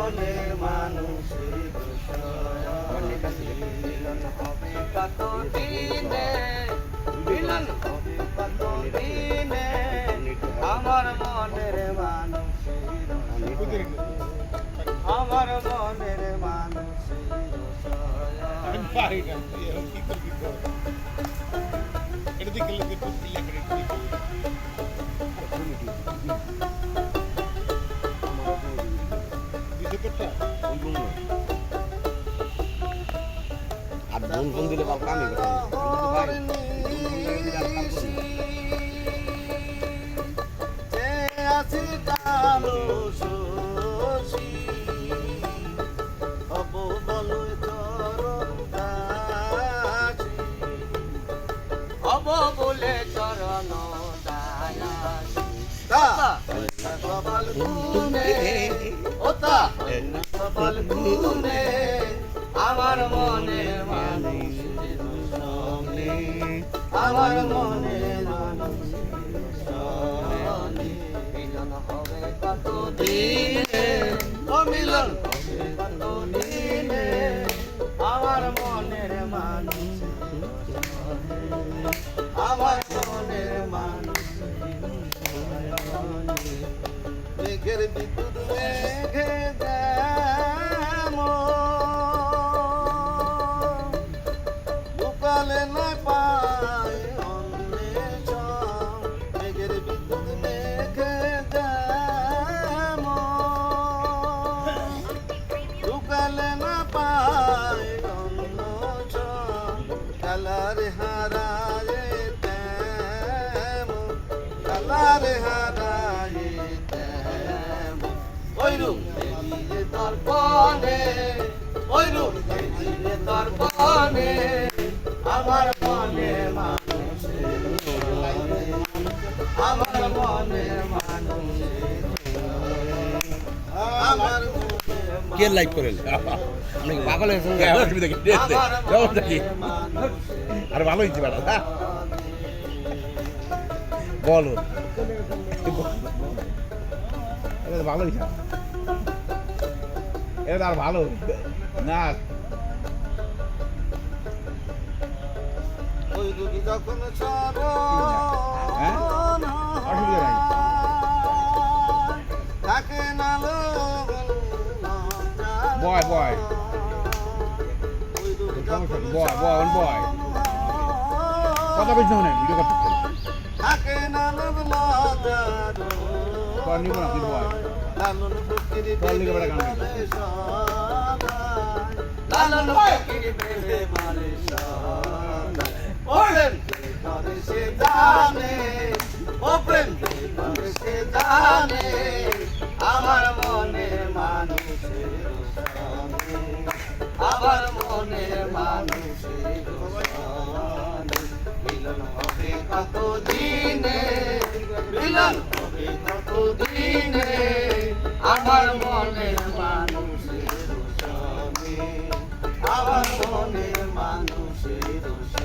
মনের মানুষের মিলন হবে কত দিনে, মিলন হবে কত দিনে, আমার মনের মানুষের, আমার মনের মানুষের আর বোন ফোন দিলে বাবা কামে আছে কালো শশী হব বলো চরণ দাসী, হব বলে চরণ দাসী, সবাল গুনে ওতা সবাল গুনে আমার মনের মানুষের সঙ্গে, আমার মনের মানুষের সঙ্গে মিলন হবে কত দিনে, ও মিলন হবে কত দিনে, আমার মনের মানুষের সঙ্গে, আমার মনের মানুষের সঙ্গে। মেঘের বিদ্যুৎ মেঘে সকালে না পায় অন্বেষণ, মেঘের বিদ্যুৎ মেঘে সকালে না পায় অন্বেষণ, কালার হারায় তেমন, কালার হারায় তেমন, ওই রূপ দেখিয়ে দর্পণে, ওই রূপ দেখিয়ে দর্পণে আমার মনের মানুষের, আমার মনের মানুষের, আমার কে লাইক করেন আপনি পাগল হয়েছেন অসুবিধা কি আর ভালো হয়েছে ম্যাডাম বলো ভালো হয়েছে এটা আর ভালো না ওই রুগী যখন হ্যাঁ অসুবিধা নাই থাকে না বয় বয় বয় বয় বয় কথা বলছি না ভিডিও করতে থাকে না নিব না কিন্তু বয় লালন ফকির বল লিখে বেড়া গান লালন ফকির বেলে মালে ও প্রেম করে সে জানে, ও প্রেম করে সে জানে আমার মনের মানুষের সঙ্গে, আমার মনের মানুষের সঙ্গে মিলন হবে কত দিনে, মিলন হবে কত দিনে আমার মনের মানুষের সঙ্গে, আমার মনের মানুষের সঙ্গে।